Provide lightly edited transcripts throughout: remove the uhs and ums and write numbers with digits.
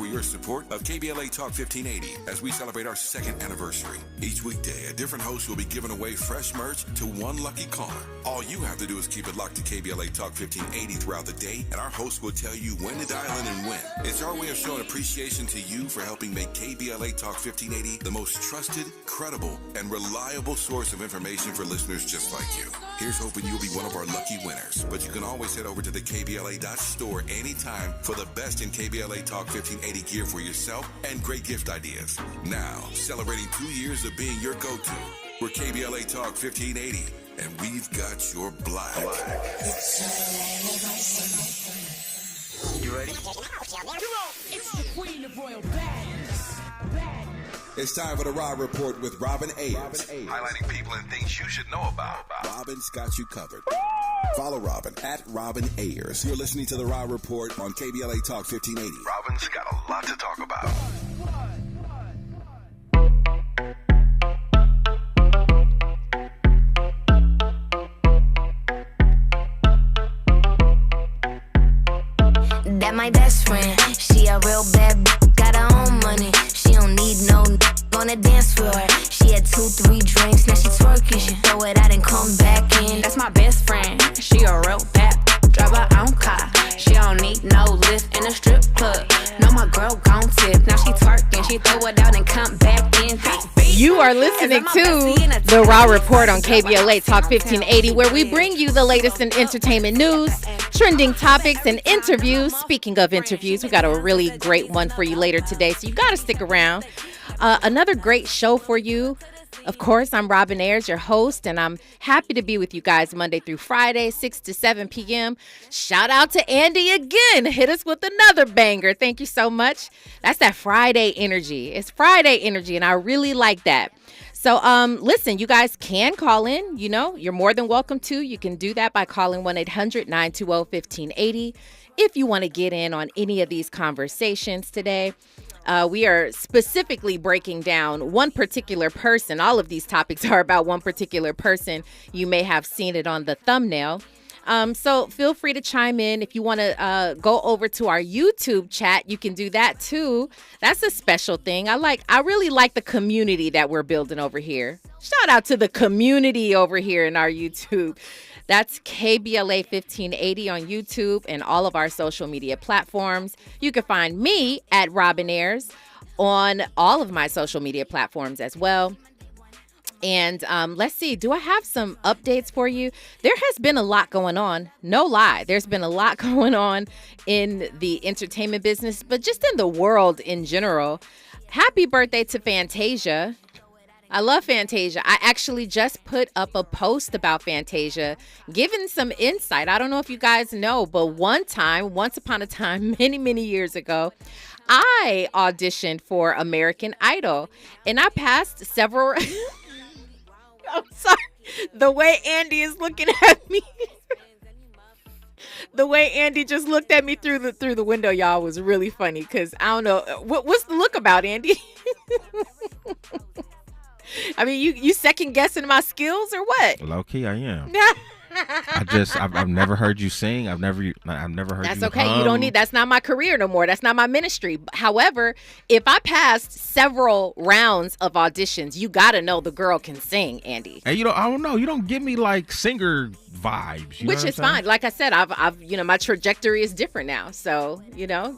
for your support of KBLA Talk 1580 as we celebrate our second anniversary. Each weekday, a different host will be giving away fresh merch to one lucky caller. All you have to do is keep it locked to KBLA Talk 1580 throughout the day, and our host will tell you when to dial in and when. It's our way of showing appreciation to you for helping make KBLA Talk 1580 the most trusted, credible, and reliable source of information for listeners just like you. Here's hoping you'll be one of our lucky winners. But you can always head over to the KBLA.store anytime for the best in KBLA Talk 1580 gear for yourself and great gift ideas. Now, celebrating 2 years of being your go-to, we're KBLA Talk 1580, and we've got your black. You ready? Come on. It's the Queen of Royal Badness. It's time for the Raw Report with Robin Ayers. Highlighting people and things you should know about. Robin's got you covered. Follow Robin at Robin Ayers. You're listening to the Raw Report on KBLA Talk 1580. Robin's got a lot to talk about. That my best friend, she a real bad got her own money. She don't need no on the dance floor. She had 2-3 drinks, now she twerking. She throw it out and come back in. That's my best friend, she a real bad drive her own car. She don't need no lift in a strip club. No, my girl gon' tip, now she twerking. She throw it out and come back in. You are listening to The Raw Report on KBLA Talk 1580, where we bring you the latest in entertainment news, trending topics, and interviews. Speaking of interviews, we got a really great one for you later today, so you got to stick around. Another great show for you. Of course, I'm Robin Ayers, your host, and I'm happy to be with you guys Monday through Friday, 6 to 7 p.m. Shout out to Andy again. Hit us with another banger. Thank you so much. That's that Friday energy. It's Friday energy, and I really like that. So, listen, you guys can call in. You know, you're more than welcome to. You can do that by calling 1-800-920-1580 if you want to get in on any of these conversations today. We are specifically breaking down one particular person. All of these topics are about one particular person. You may have seen it on the thumbnail. So feel free to chime in. If you want to go over to our YouTube chat, you can do that too. That's a special thing. I really like the community that we're building over here. Shout out to the community over here in our YouTube. That's KBLA 1580 on YouTube and all of our social media platforms. You can find me at Robin Ayers on all of my social media platforms as well. And let's see, do I have some updates for you? There has been a lot going on. No lie. There's been a lot going on in the entertainment business, but just in the world in general. Happy birthday to Fantasia. I love Fantasia. I actually just put up a post about Fantasia, giving some insight. I don't know if you guys know, but once upon a time, many, many years ago, I auditioned for American Idol, and I passed several... I'm sorry. The way Andy is looking at me. The way Andy just looked at me through the window, y'all, was really funny, because I don't know. What's the look about, Andy? I mean, you second guessing my skills or what? Low key, I am. I've never heard you sing. I've never heard That's you okay. hum. You don't need. That's not my career no more. That's not my ministry. However, if I passed several rounds of auditions, you got to know the girl can sing, Andy. And I don't know. You don't give me like singer vibes. You know Which is fine. Like I said, I've my trajectory is different now. So you know.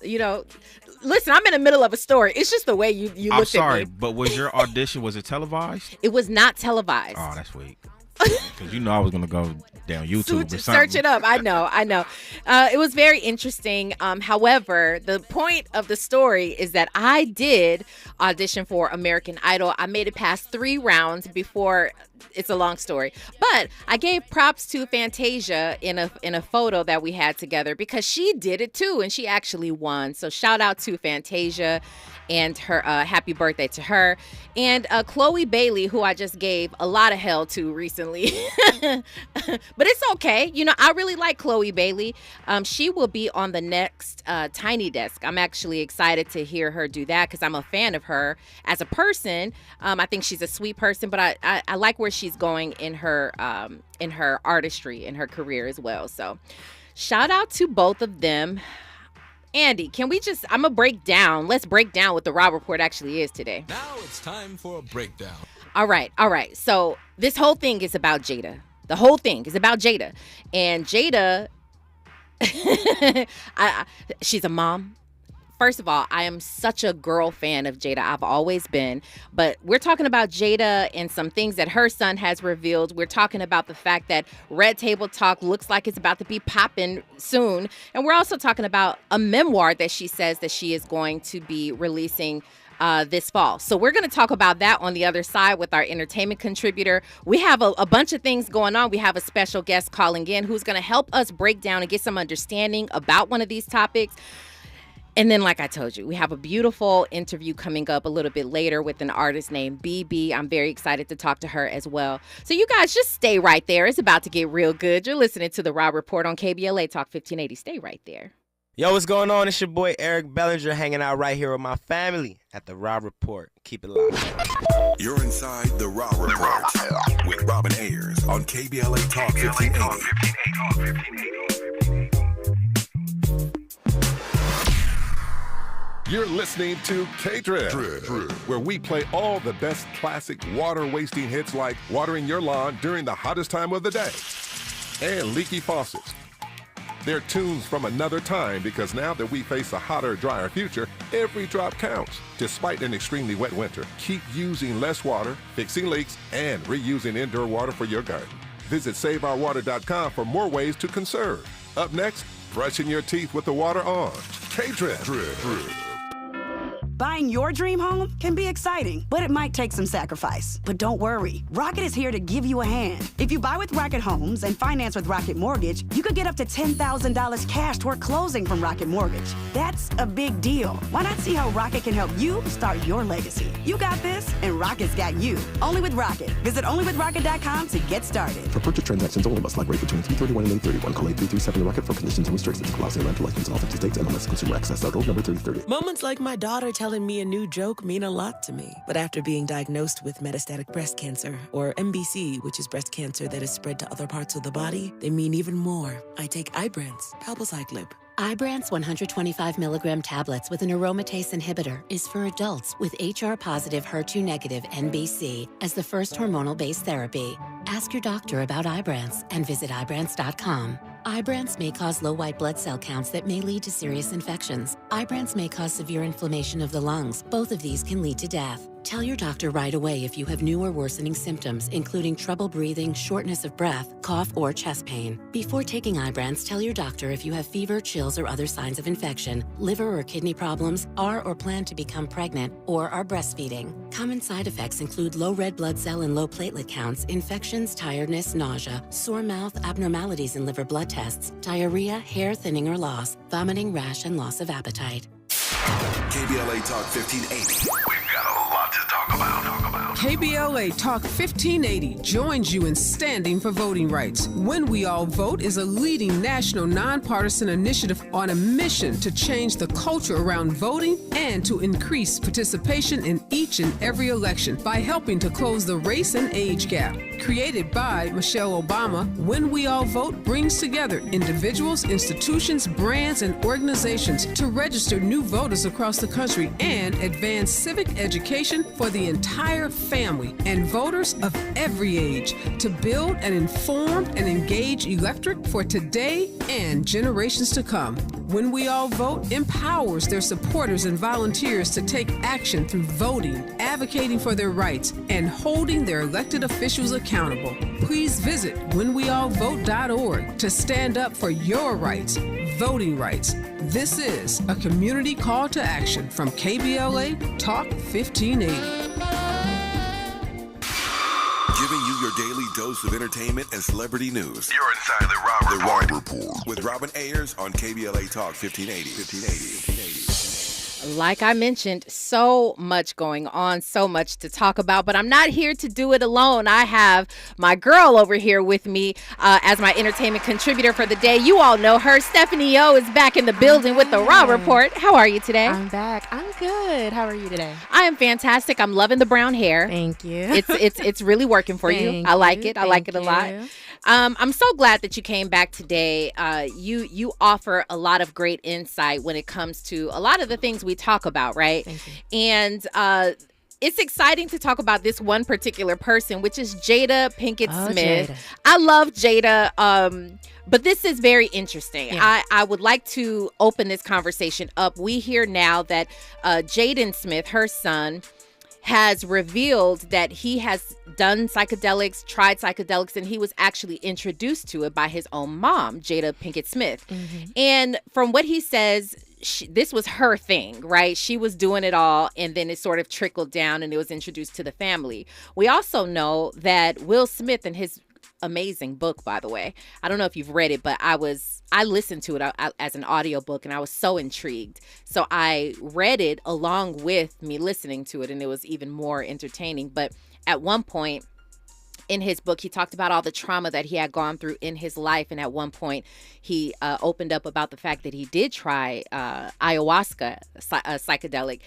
Listen, I'm in the middle of a story. It's just the way you looked at me. I'm sorry, but was your audition, was it televised? It was not televised. Oh, that's weak. Because I was going to go down YouTube or something. Search it up. I know. It was very interesting. However, the point of the story is that I did audition for American Idol. I made it past 3 rounds before. It's a long story, but I gave props to Fantasia in a photo that we had together, because she did it too, and she actually won. So shout out to Fantasia and her happy birthday to her. And Chloe Bailey, who I just gave a lot of hell to recently. But it's okay. I really like Chloe Bailey. She will be on the next Tiny Desk. I'm actually excited to hear her do that, because I'm a fan of her as a person. I think she's a sweet person, but I like where she's going in her artistry, in her career as well. So shout out to both of them. Andy, can we just, I'm going to let's break down what the Rob Report actually is today. Now it's time for a breakdown. All right. So this whole thing is about Jada. The whole thing is about Jada. And Jada, she's a mom. First of all, I am such a girl fan of Jada. I've always been. But we're talking about Jada and some things that her son has revealed. We're talking about the fact that Red Table Talk looks like it's about to be popping soon. And we're also talking about a memoir that she says that she is going to be releasing this fall. So we're going to talk about that on the other side with our entertainment contributor. We have a bunch of things going on. We have a special guest calling in who's going to help us break down and get some understanding about one of these topics. And then, like I told you, we have a beautiful interview coming up a little bit later with an artist named BB. I'm very excited to talk to her as well. So you guys just stay right there. It's about to get real good. You're listening to The Rob Report on KBLA Talk 1580. Stay right there. Yo, what's going on? It's your boy Eric Bellinger hanging out right here with my family at The Rob Report. Keep it locked. You're inside The Rob Report with Robin Ayers on KBLA Talk 1580. You're listening to K-Drip, where we play all the best classic water-wasting hits like watering your lawn during the hottest time of the day and leaky faucets. They're tunes from another time because now that we face a hotter, drier future, every drop counts. Despite an extremely wet winter, keep using less water, fixing leaks, and reusing indoor water for your garden. Visit SaveOurWater.com for more ways to conserve. Up next, brushing your teeth with the water on. K-Drip. Buying your dream home can be exciting, but it might take some sacrifice. But don't worry, Rocket is here to give you a hand. If you buy with Rocket Homes and finance with Rocket Mortgage, you could get up to $10,000 cash toward closing from Rocket Mortgage. That's a big deal. Why not see how Rocket can help you start your legacy? You got this, and Rocket's got you. Only with Rocket. Visit onlywithrocket.com to get started. For purchase transactions only, must like rate between 331 and 831. Call 8337 Rocket for conditions and restrictions. Clause and license in all 50 states. MLS Consumer Access. Number 3030. Moments like my daughter telling me a new joke mean a lot to me. But after being diagnosed with metastatic breast cancer, or MBC, which is breast cancer that is spread to other parts of the body, they mean even more. I take Ibrance, palbociclib. Ibrance 125 milligram tablets with an aromatase inhibitor is for adults with HR-positive, HER2-negative NBC as the first hormonal-based therapy. Ask your doctor about Ibrance and visit Ibrance.com. Ibrance may cause low white blood cell counts that may lead to serious infections. Ibrance may cause severe inflammation of the lungs. Both of these can lead to death. Tell your doctor right away if you have new or worsening symptoms, including trouble breathing, shortness of breath, cough, or chest pain. Before taking Ibrance, tell your doctor if you have fever, chills, or other signs of infection, liver or kidney problems, are or plan to become pregnant, or are breastfeeding. Common side effects include low red blood cell and low platelet counts, infections, tiredness, nausea, sore mouth, abnormalities in liver blood tests, diarrhea, hair thinning or loss, vomiting, rash, and loss of appetite. KBLA Talk 1580. We've got a lot to talk about. KBLA Talk 1580 joins you in standing for voting rights. When We All Vote is a leading national nonpartisan initiative on a mission to change the culture around voting and to increase participation in each and every election by helping to close the race and age gap. Created by Michelle Obama, When We All Vote brings together individuals, institutions, brands, and organizations to register new voters across the country and advance civic education for the entire family and voters of every age to build an informed and engaged electorate for today and generations to come. When We All Vote empowers their supporters and volunteers to take action through voting, advocating for their rights, and holding their elected officials accountable. Please visit whenweallvote.org to stand up for your rights, voting rights. This is a community call to action from KBLA Talk 1580. Giving you your daily dose of entertainment and celebrity news. You're inside The Rob Report. With Robin Ayers on KBLA Talk 1580. Like I mentioned, so much going on, so much to talk about, but I'm not here to do it alone. I have my girl over here with me as my entertainment contributor for the day. You all know her. Stephanie O is back in the building with the Rob Report. How are you today? I'm back. I'm good. How are you today? I am fantastic. I'm loving the brown hair. Thank you. It's really working for you. I like it. I like it a lot. I'm so glad that you came back today. You offer a lot of great insight when it comes to a lot of the things we talk about, right? Thank you. And it's exciting to talk about this one particular person, which is Jada Pinkett Smith. Jada. I love Jada. But this is very interesting. Yeah. I would like to open this conversation up. We hear now that Jaden Smith, her son, has revealed that he has done psychedelics, tried psychedelics, and he was actually introduced to it by his own mom, Jada Pinkett Smith. Mm-hmm. And from what he says, this was her thing, right? She was doing it all, and then it sort of trickled down and it was introduced to the family. We also know that Will Smith and his amazing book, by the way, I don't know if you've read it, but I listened to it as an audiobook, and I was so intrigued. So I read it along with me listening to it, and it was even more entertaining. But at one point in his book, he talked about all the trauma that he had gone through in his life. And at one point, he opened up about the fact that he did try ayahuasca, a psychedelic,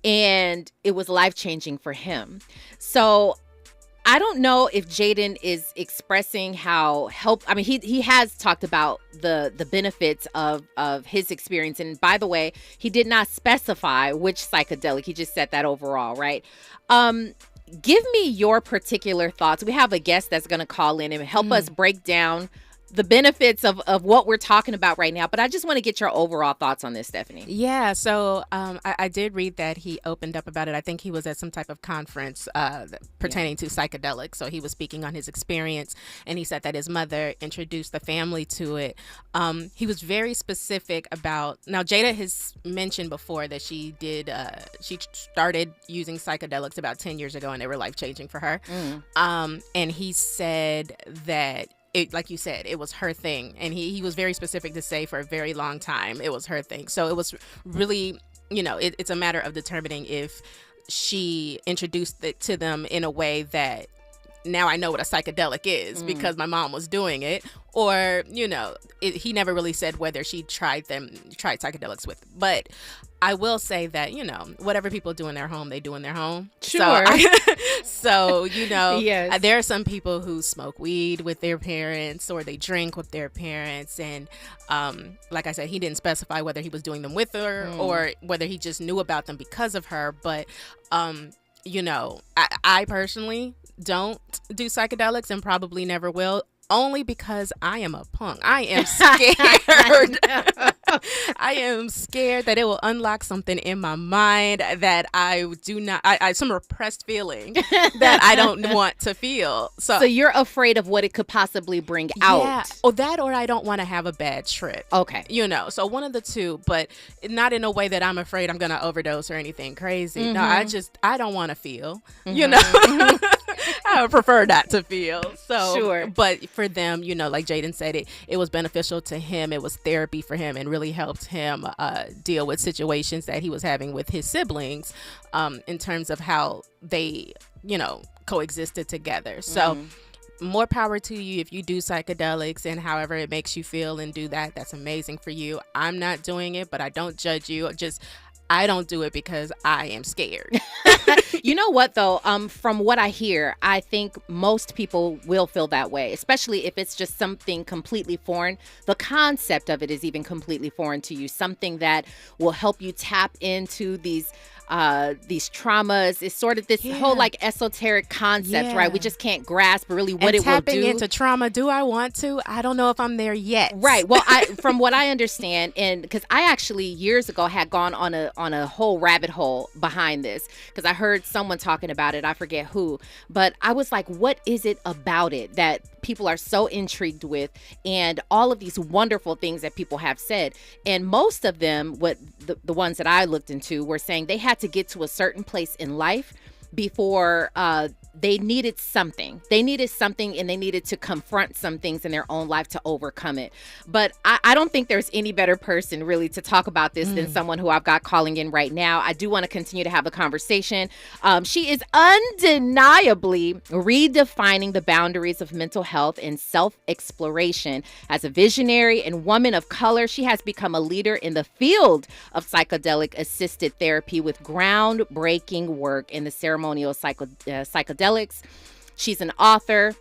and it was life-changing for him. So I don't know if Jaden is expressing how he has talked about the benefits of his experience. And by the way, he did not specify which psychedelic. He just said that overall, right? Give me your particular thoughts. We have a guest that's going to call in and help us break down the benefits of what we're talking about right now. But I just want to get your overall thoughts on this, Stephanie. Yeah, so I did read that he opened up about it. I think he was at some type of conference pertaining to psychedelics. So he was speaking on his experience, and he said that his mother introduced the family to it. He was very specific about, now Jada has mentioned before that she started using psychedelics about 10 years ago, and they were life-changing for her. And he said that like you said, it was her thing. And he was very specific to say for a very long time it was her thing. So it was really, it's a matter of determining if she introduced it to them in a way that now I know what a psychedelic is because my mom was doing it. Or, he never really said whether she tried psychedelics with. But I will say that, whatever people do in their home, they do in their home. Sure. So, Yes. There are some people who smoke weed with their parents or they drink with their parents. And like I said, he didn't specify whether he was doing them with her or whether he just knew about them because of her. But, I personally don't do psychedelics and probably never will. Only because I am a punk. I am scared. I am scared that it will unlock something in my mind that I do not, some repressed feeling that I don't want to feel. So you're afraid of what it could possibly bring out. Yeah. Or that, or I don't want to have a bad trip. Okay. So one of the two, but not in a way that I'm afraid I'm going to overdose or anything crazy. No, I don't want to feel, I would prefer not to feel. So, sure. But for them, like Jaden said, it was beneficial to him. It was therapy for him and really helped him deal with situations that he was having with his siblings in terms of how they, coexisted together. So more power to you if you do psychedelics and however it makes you feel and do that. That's amazing for you. I'm not doing it, but I don't judge you. I don't do it because I am scared. You know what, though? From what I hear, I think most people will feel that way, especially if it's just something completely foreign. The concept of it is even completely foreign to you, something that will help you tap into these traumas. It's sort of this whole like esoteric concept, right? We just can't grasp really what it will do. Tapping into trauma, do I want to? I don't know if I'm there yet. Right. Well, from what I understand, and because I actually years ago had gone on a whole rabbit hole behind this, because I heard someone talking about it. I forget who, but I was like, what is it about it that people are so intrigued with, and all of these wonderful things that people have said? And most of them, what the ones that I looked into, were saying they had to get to a certain place in life before they needed something. They needed something, and they needed to confront some things in their own life to overcome it. But I don't think there's any better person really to talk about this than someone who I've got calling in right now. I do want to continue to have a conversation. She is undeniably redefining the boundaries of mental health and self-exploration. As a visionary and woman of color, she has become a leader in the field of psychedelic-assisted therapy with groundbreaking work in the ceremonial psychedelics. She's an author,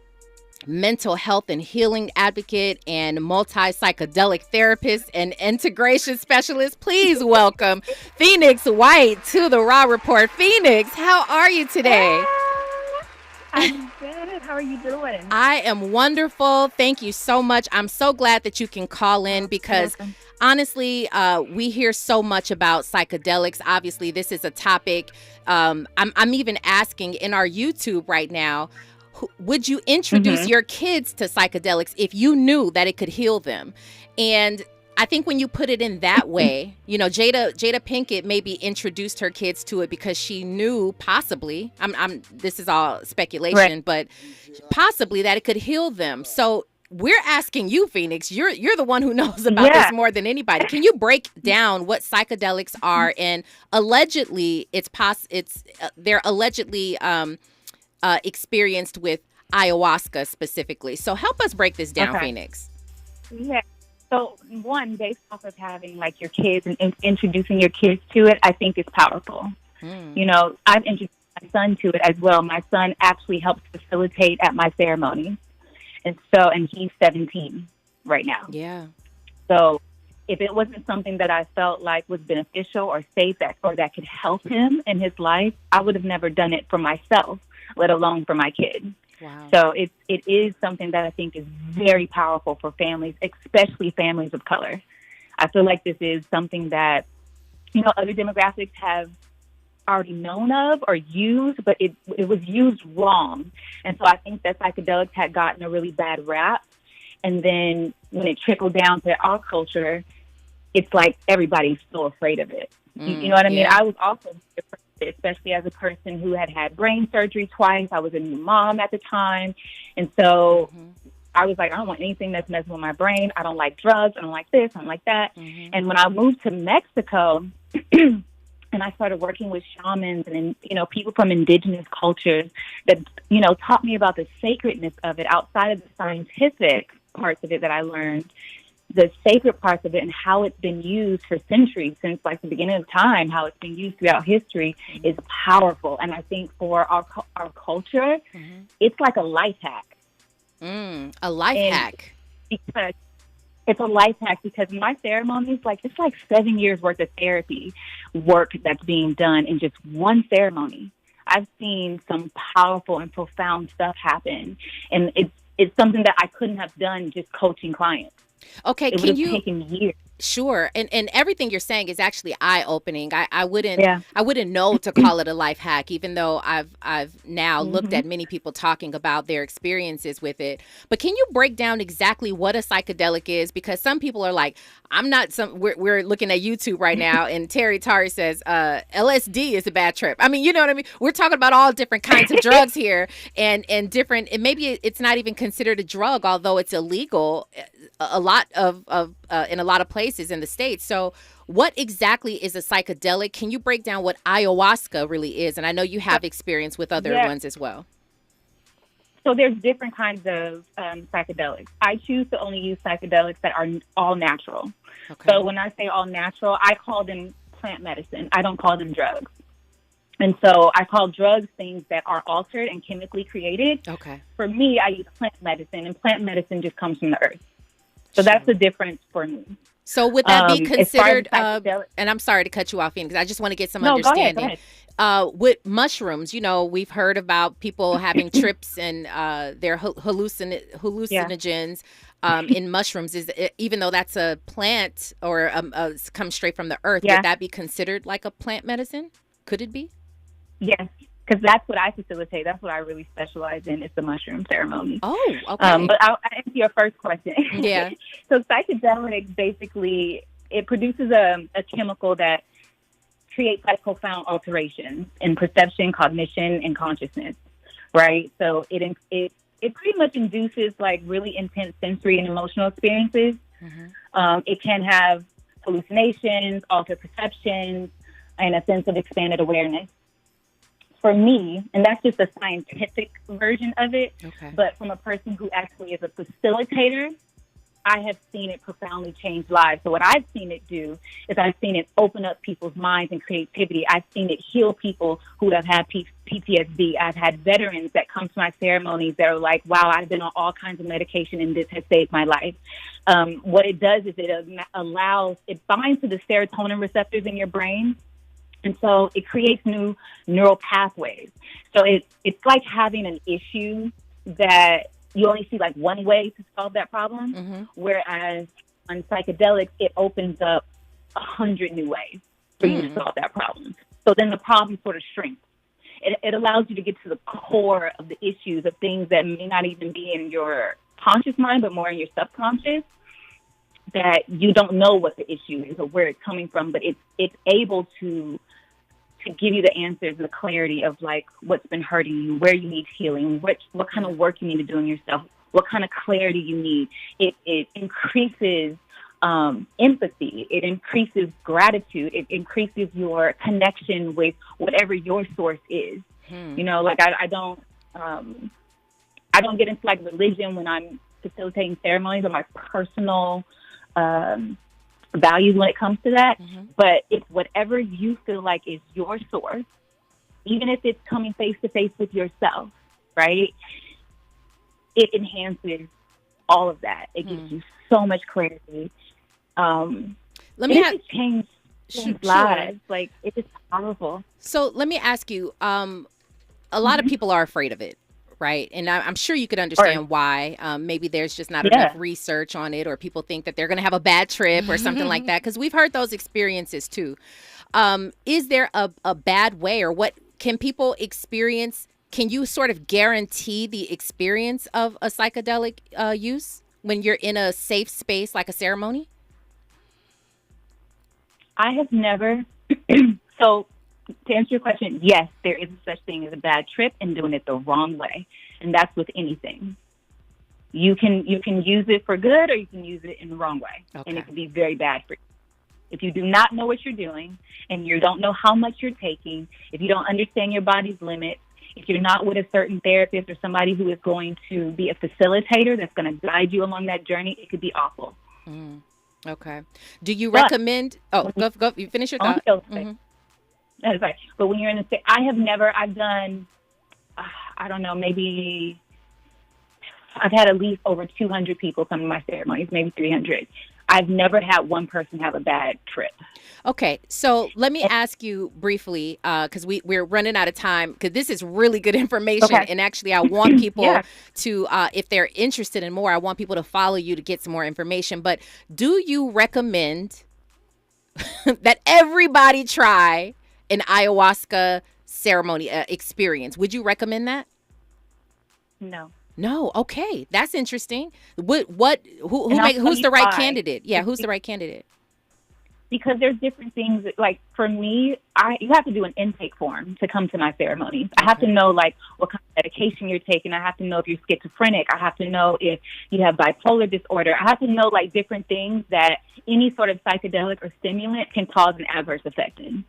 mental health and healing advocate and multi-psychedelic therapist and integration specialist. Please welcome Phoenix White to the Raw Report. Phoenix, how are you today? I'm good. How are you doing? I am wonderful. Thank you so much. I'm so glad that you can call in because honestly, we hear so much about psychedelics. Obviously, this is a topic. I'm even asking in our YouTube right now, would you introduce your kids to psychedelics if you knew that it could heal them? And I think when you put it in that way, you know, Jada Pinkett maybe introduced her kids to it because she knew possibly, this is all speculation, right, but possibly that it could heal them. So we're asking you, Phoenix, you're the one who knows about this more than anybody. Can you break down what psychedelics are? And allegedly, they're allegedly experienced with ayahuasca specifically. So help us break this down, Phoenix. Yeah. So one, based off of having like your kids and introducing your kids to it, I think is powerful. You know, I've introduced my son to it as well. My son actually helps facilitate at my ceremony. And he's 17 right now. Yeah. So if it wasn't something that I felt like was beneficial or safe or that could help him in his life, I would have never done it for myself, let alone for my kid. Wow. So it is something that I think is very powerful for families, especially families of color. I feel like this is something that, you know, other demographics have already known of or used, but it was used wrong. And so I think that psychedelics had gotten a really bad rap. And then when it trickled down to our culture, it's like everybody's still afraid of it. You know what I mean? I was also afraid, especially as a person who had brain surgery twice. I was a new mom at the time. And so I was like, I don't want anything that's messing with my brain. I don't like drugs. I don't like this. I don't like that. And when I moved to Mexico, and I started working with shamans and, you know, people from indigenous cultures that, you know, taught me about the sacredness of it outside of the scientific parts of it that I learned, the sacred parts of it and how it's been used for centuries, since like the beginning of time, how it's been used throughout history is powerful. And I think for our culture, it's like a life hack. A life hack. Because it's a life hack because my ceremonies, it's like 7 years worth of therapy work that's being done in just one ceremony. I've seen some powerful and profound stuff happen, and it's something that I couldn't have done just coaching clients. Okay, it would have taken years. Sure, and everything you're saying is actually eye-opening. I wouldn't know to call it a life hack, even though I've now looked at many people talking about their experiences with it. But can you break down exactly what a psychedelic is? Because some people are like, we're looking at YouTube right now, and Terry Tari says LSD is a bad trip. I mean, you know what I mean? We're talking about all different kinds of drugs here, and different. And maybe it's not even considered a drug, although it's illegal. A lot of in a lot of places in the States. So what exactly is a psychedelic? Can you break down what ayahuasca really is? And I know you have experience with other ones as well. So there's different kinds of psychedelics. I choose to only use psychedelics that are all natural. Okay. So when I say all natural, I call them plant medicine. I don't call them drugs. And so I call drugs things that are altered and chemically created. Okay. For me, I use plant medicine, and plant medicine just comes from the earth. So that's the difference for me. So would that be considered, and I'm sorry to cut you off, Phoenix, I just want to get some understanding. Go ahead. With mushrooms, you know, we've heard about people having trips and their hallucinogens in mushrooms. Even though that's a plant or comes straight from the earth, would that be considered like a plant medicine? Could it be? Yes. Because that's what I facilitate. That's what I really specialize in, is the mushroom ceremony. Oh, okay. But I'll answer your first question. Yeah. So psychedelics, basically, it produces a chemical that creates like profound alterations in perception, cognition, and consciousness, right? So it pretty much induces like really intense sensory and emotional experiences. It can have hallucinations, altered perceptions, and a sense of expanded awareness. For me, and that's just a scientific version of it, but from a person who actually is a facilitator, I have seen it profoundly change lives. So what I've seen it do is I've seen it open up people's minds and creativity. I've seen it heal people who have had PTSD. I've had veterans that come to my ceremonies that are like, wow, I've been on all kinds of medication and this has saved my life. What it does is it binds to the serotonin receptors in your brain. And so it creates new neural pathways. So it's like having an issue that you only see like one way to solve that problem, whereas on psychedelics, it opens up 100 new ways for you to solve that problem. So then the problem sort of shrinks. It allows you to get to the core of the issues of things that may not even be in your conscious mind, but more in your subconscious, that you don't know what the issue is or where it's coming from, but it's able to give you the answers, the clarity of like what's been hurting you, where you need healing, what kind of work you need to do in yourself, what kind of clarity you need. It increases empathy. It increases gratitude. It increases your connection with whatever your source is. You know, like I don't get into like religion when I'm facilitating ceremonies or my personal values when it comes to that, but it's whatever you feel like is your source, even if it's coming face to face with yourself, right? It enhances all of that. It gives you so much clarity. Let me change lives. Like, it is powerful. So let me ask you, a lot of people are afraid of it. Right. And I'm sure you could understand why. Maybe there's just not enough research on it, or people think that they're going to have a bad trip or something like that, because we've heard those experiences, too. Is there a bad way, or what can people experience? Can you sort of guarantee the experience of a psychedelic use when you're in a safe space like a ceremony? I have never. So to answer your question, yes, there is such thing as a bad trip and doing it the wrong way. And that's with anything. You can use it for good, or you can use it in the wrong way. And it can be very bad for you. If you do not know what you're doing, and you don't know how much you're taking, if you don't understand your body's limits, if you're not with a certain therapist or somebody who is going to be a facilitator that's going to guide you along that journey, it could be awful. Okay. Do you recommend... Oh, go. You finish your thought. That's right. But when you're in the state, I've done, I don't know, maybe I've had at least over 200 people come to my ceremonies, maybe 300. I've never had one person have a bad trip. Okay, so let me ask you briefly, because we're running out of time, because this is really good information. And actually, I want people to, if they're interested in more, I want people to follow you to get some more information. But do you recommend that everybody try an ayahuasca ceremony experience? Would you recommend that? No. Okay, that's interesting. Who's the right candidate? Yeah, who's the right candidate? Because there's different things. Like for me, you have to do an intake form to come to my ceremonies. I have to know like what kind of medication you're taking. I have to know if you're schizophrenic. I have to know if you have bipolar disorder. I have to know like different things that any sort of psychedelic or stimulant can cause an adverse effect in.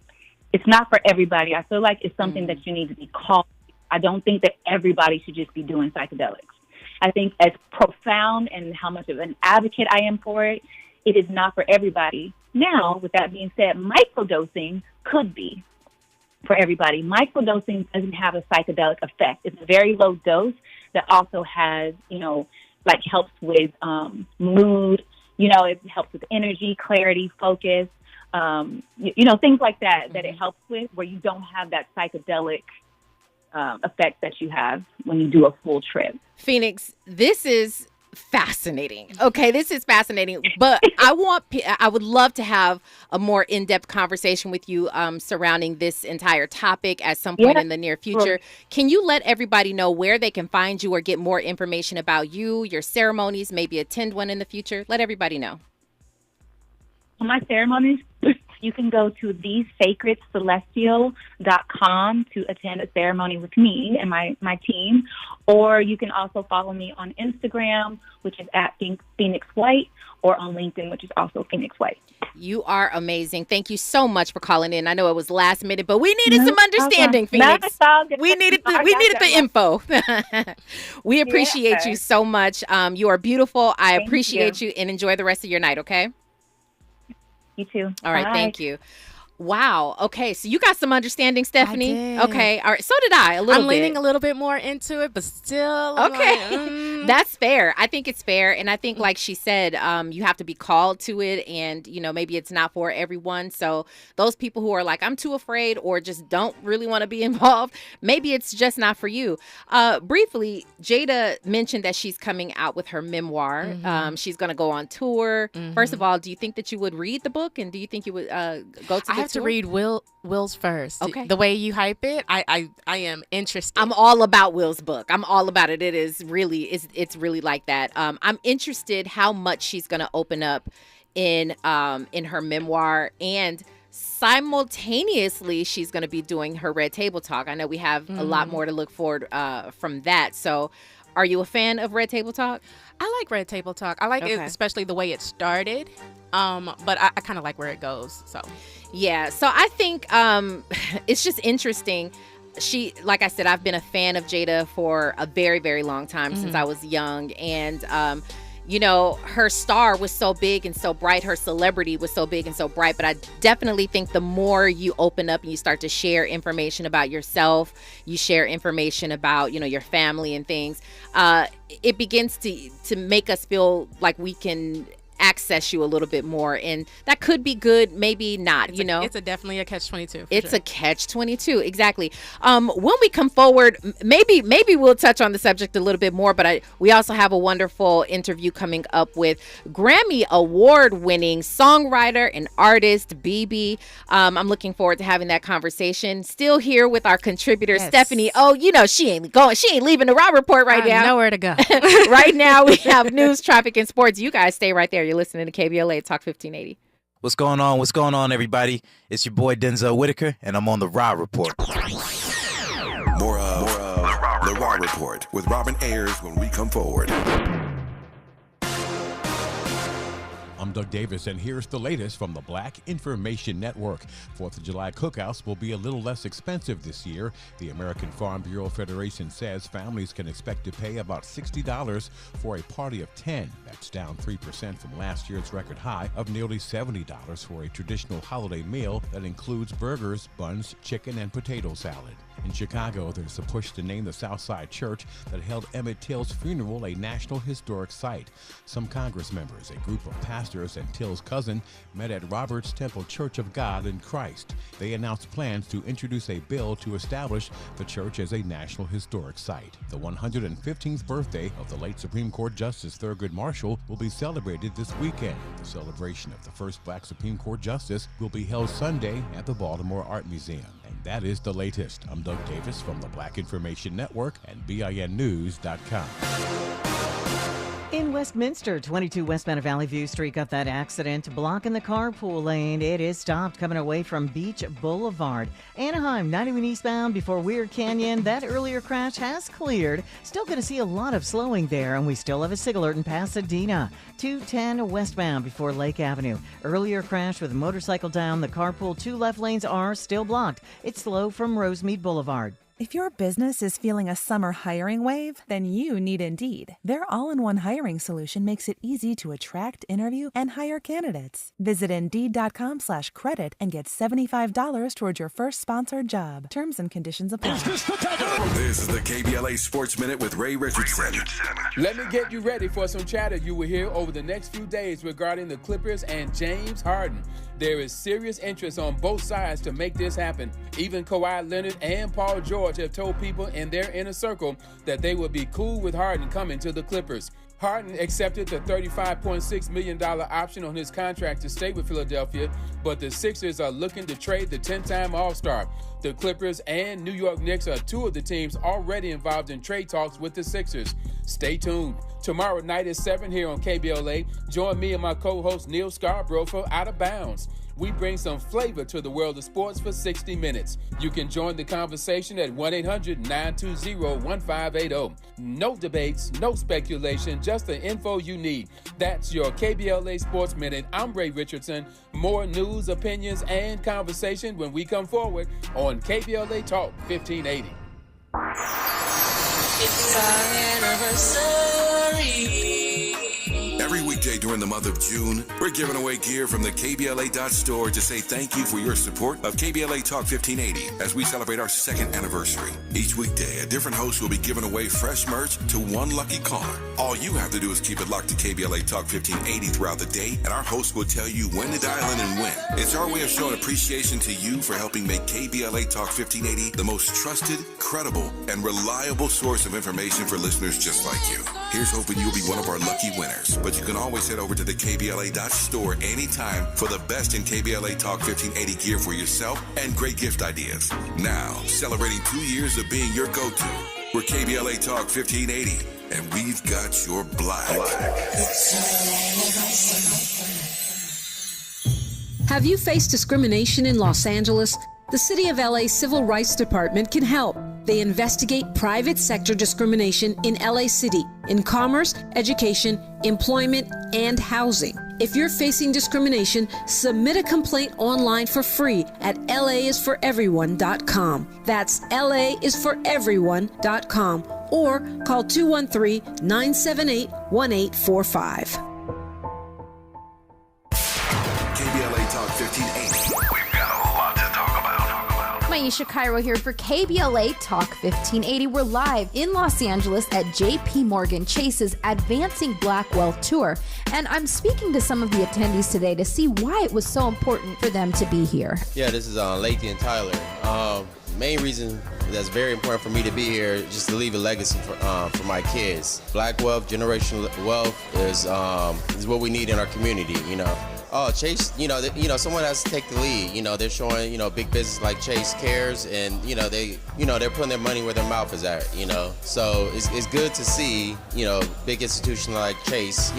It's not for everybody. I feel like it's something that you need to be called. I don't think that everybody should just be doing psychedelics. I think as profound and how much of an advocate I am for it, it is not for everybody. Now, with that being said, microdosing could be for everybody. Microdosing doesn't have a psychedelic effect. It's a very low dose that also has, like helps with mood. It helps with energy, clarity, focus, things like that, that it helps with, where you don't have that psychedelic effect that you have when you do a full trip. Phoenix, this is fascinating. Okay, this is fascinating. But I would love to have a more in-depth conversation with you surrounding this entire topic at some point in the near future. Sure. Can you let everybody know where they can find you or get more information about you, your ceremonies, maybe attend one in the future? Let everybody know. My ceremonies, you can go to thesacredcelestial.com to attend a ceremony with me and my team. Or you can also follow me on Instagram, which is at Phoenix White, or on LinkedIn, which is also Phoenix White. You are amazing. Thank you so much for calling in. I know it was last minute, but we needed some understanding, Phoenix. We needed the info. We appreciate you so much. You are beautiful. I appreciate you, and enjoy the rest of your night, okay? You too. All right, thank you. Wow. Okay, so you got some understanding, Stephanie. I did. Okay. All right. So did I. I'm leaning a little bit more into it, but still. Okay. That's fair. I think it's fair, and I think, like she said, you have to be called to it, and maybe it's not for everyone. So those people who are like, I'm too afraid, or just don't really want to be involved, maybe it's just not for you. Briefly, Jada mentioned that she's coming out with her memoir. Mm-hmm. She's going to go on tour. Mm-hmm. First of all, do you think that you would read the book, and do you think you would go to the to read Will's first. Okay. The way you hype it, I am interested. I'm all about Will's book. I'm all about it. It is really, it's really like that. I'm interested how much she's going to open up in her memoir, and simultaneously she's going to be doing her Red Table Talk. I know we have a lot more to look forward from that. So are you a fan of Red Table Talk? I like Red Table Talk. I like it, especially the way it started. But I kind of like where it goes. So yeah. So I think it's just interesting. Like I said, I've been a fan of Jada for a very, very long time, since I was young. And, her star was so big and so bright. Her celebrity was so big and so bright. But I definitely think the more you open up and you start to share information about yourself, you share information about, your family and things, it begins to make us feel like we can access you a little bit more, and that could be good, maybe not. It's definitely a catch-22. It's a catch-22, exactly. When we come forward, maybe we'll touch on the subject a little bit more, but we also have a wonderful interview coming up with Grammy award-winning songwriter and artist BB. I'm looking forward to having that conversation. Still here with our contributor Stephanie. Oh, she ain't leaving the Raw Report right now. Nowhere to go. Right now we have news, traffic, and sports. You guys stay right there. You're listening to KBLA Talk 1580. What's going on? What's going on, everybody? It's your boy Denzel Whitaker, and I'm on the Raw Report. More of the Raw Report with Robin Ayers when we come forward. I'm Doug Davis, and here's the latest from the Black Information Network. 4th of July cookouts will be a little less expensive this year. The American Farm Bureau Federation says families can expect to pay about $60 for a party of 10. That's down 3% from last year's record high of nearly $70 for a traditional holiday meal that includes burgers, buns, chicken, and potato salad. In Chicago, there's a push to name the Southside Church that held Emmett Till's funeral a National Historic Site. Some Congress members, a group of pastors, and Till's cousin met at Robert's Temple Church of God in Christ. They announced plans to introduce a bill to establish the church as a National Historic Site. The 115th birthday of the late Supreme Court Justice Thurgood Marshall will be celebrated this weekend. The celebration of the first Black Supreme Court Justice will be held Sunday at the Baltimore Art Museum. And that is the latest. I'm Doug Davis from the Black Information Network and BINnews.com. In Westminster, 22 westbound of Valley View Street got that accident blocking the carpool lane. It is stopped coming away from Beach Boulevard. Anaheim, 91 eastbound before Weird Canyon. That earlier crash has cleared. Still going to see a lot of slowing there, and we still have a SIG alert in Pasadena. 210 westbound before Lake Avenue. Earlier crash with a motorcycle down. The carpool 2 left lanes are still blocked. It's slow from Rosemead Boulevard. If your business is feeling a summer hiring wave, then you need Indeed. Their all-in-one hiring solution makes it easy to attract, interview, and hire candidates. Visit Indeed.com/credit and get $75 towards your first sponsored job. Terms and conditions apply. This is the KBLA Sports Minute with Ray Richardson. Let me get you ready for some chatter you will hear over the next few days regarding the Clippers and James Harden. There is serious interest on both sides to make this happen. Even Kawhi Leonard and Paul George have told people in their inner circle that they would be cool with Harden coming to the Clippers. Harden accepted the $35.6 million option on his contract to stay with Philadelphia, but the Sixers are looking to trade the 10-time All-Star. The Clippers and New York Knicks are two of the teams already involved in trade talks with the Sixers. Stay tuned. Tomorrow night at 7 here on KBLA, join me and my co-host Neil Scarborough for Out of Bounds. we bring some flavor to the world of sports for 60 minutes. You can join the conversation at 1-800-920-1580. No debates, no speculation, just the info you need. That's your KBLA Sports Minute. I'm Ray Richardson. More news, opinions, and conversation when we come forward on KBLA Talk 1580. It's our anniversary. Every weekday during the month of June, we're giving away gear from the KBLA.store to say thank you for your support of KBLA Talk 1580 as we celebrate our second anniversary. Each weekday, a different host will be giving away fresh merch to one lucky caller. All you have to do is keep it locked to KBLA Talk 1580 throughout the day, and our host will tell you when to dial in and when. It's our way of showing appreciation to you for helping make KBLA Talk 1580 the most trusted, credible, and reliable source of information for listeners just like you. Here's hoping you'll be one of our lucky winners. But you can always head over to the KBLA.store anytime for the best in KBLA Talk 1580 gear for yourself and great gift ideas. Now, celebrating 2 years of being your go-to, we're KBLA Talk 1580, and we've got your black. Have you faced discrimination in Los Angeles? The City of LA Civil Rights Department can help. They investigate private sector discrimination in LA City in commerce, education, employment, and housing. If you're facing discrimination, submit a complaint online for free at laisforeveryone.com. That's laisforeveryone.com or call 213-978-1845. KBLA Talk 1580. Maisha Cairo here for KBLA Talk 1580. We're live in Los Angeles at JP Morgan Chase's Advancing Black Wealth Tour. And I'm speaking to some of the attendees today to see why it was so important for them to be here. Yeah, this is Lathan and Tyler. Main reason that's very important for me to be here is just to leave a legacy for my kids. Black wealth, generational wealth is what we need in our community, you know. Oh, Chase, someone has to take the lead. They're showing, big business like Chase cares, and they're putting their money where their mouth is at. So it's good to see, big institution like Chase,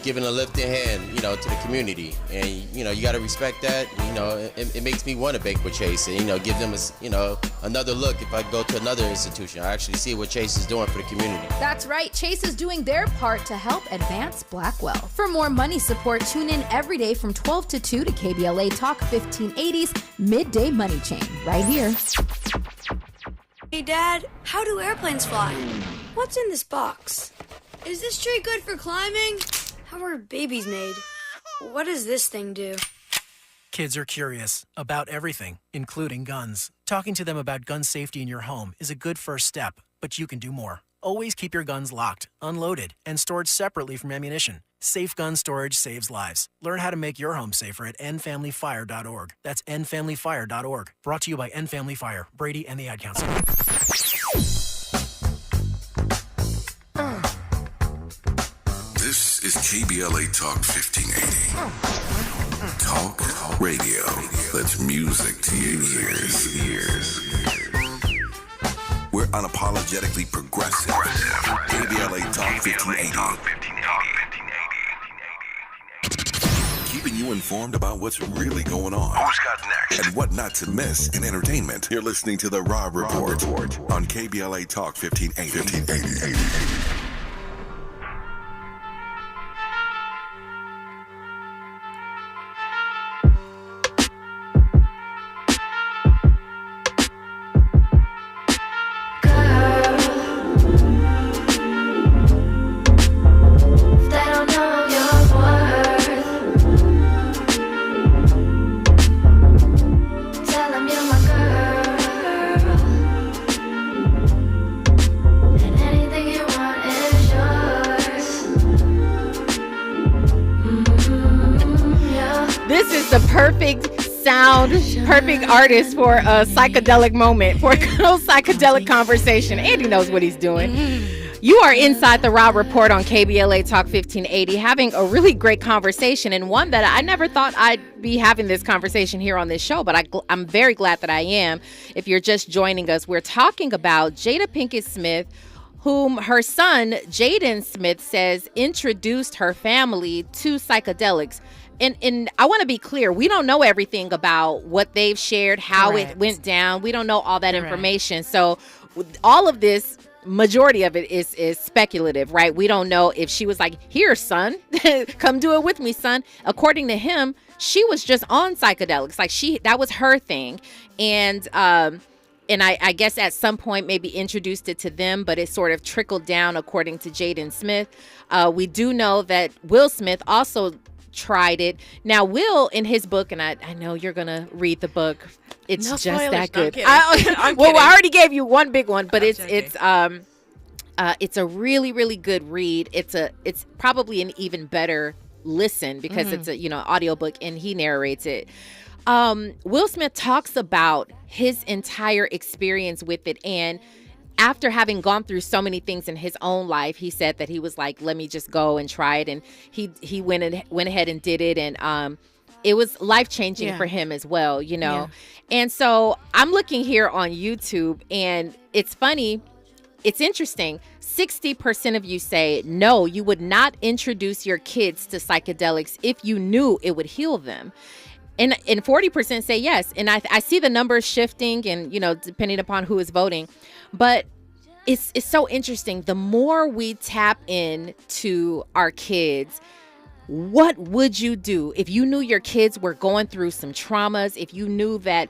giving a lifting hand, to the community, and you got to respect that. It makes me want to bank with Chase, and give them another look. If I go to another institution, I actually see what Chase is doing for the community. That's right, Chase is doing their part to help advance Black wealth. For more money support, tune in every day from 12 to 2 to KBLA Talk 1580's Midday Money Chain, right here. Hey Dad, how do airplanes fly? What's in this box? Is this tree good for climbing? How are babies made? What does this thing do? Kids are curious about everything, including guns. Talking to them about gun safety in your home is a good first step, but you can do more. Always keep your guns locked, unloaded, and stored separately from ammunition. Safe gun storage saves lives. Learn how to make your home safer at endfamilyfire.org. That's endfamilyfire.org. Brought to you by End Family Fire, Brady, and the Ad Council. This is KBLA Talk 1580. Talk radio. That's music to your ears. We're unapologetically progressive. KBLA Talk 1580. Keeping you informed about what's really going on. Who's got next? And what not to miss in entertainment. You're listening to The Rob Report on KBLA Talk 1580. Perfect artist for a psychedelic moment, for a psychedelic conversation. Andy knows what he's doing. You are inside the Raw Report on KBLA Talk 1580, having a really great conversation, and one that I never thought I'd be having this conversation here on this show, but I'm very glad that I am. If you're just joining us, we're talking about Jada Pinkett Smith, whom her son, Jaden Smith, says introduced her family to psychedelics and I want to be clear, we don't know everything about what they've shared, how Correct. it went down. We don't know all that Correct. information. So all of this, majority of it is speculative, right? We don't know if she was like, here, son, come do it with me, son. According to him, she was just on psychedelics. Like that was her thing. And I guess at some point maybe introduced it to them, but it sort of trickled down according to Jaden Smith. We do know that Will Smith also tried it. Now, Will, in his book, and I know you're going to read the book. It's No just spoilers. that good. I'm Well, kidding. I already gave you one big one, but it's a really, really good read. It's probably an even better listen because it's a audiobook and he narrates it. Will Smith talks about his entire experience with it, and after having gone through so many things in his own life, he said that he was like, let me just go and try it. And he went ahead and did it. And it was life-changing for him as well, Yeah. And so I'm looking here on YouTube, and it's funny. It's interesting. 60% of you say, no, you would not introduce your kids to psychedelics if you knew it would heal them. And 40% say yes. And I see the numbers shifting and, depending upon who is voting. But it's so interesting. The more we tap into our kids, what would you do if you knew your kids were going through some traumas, if you knew that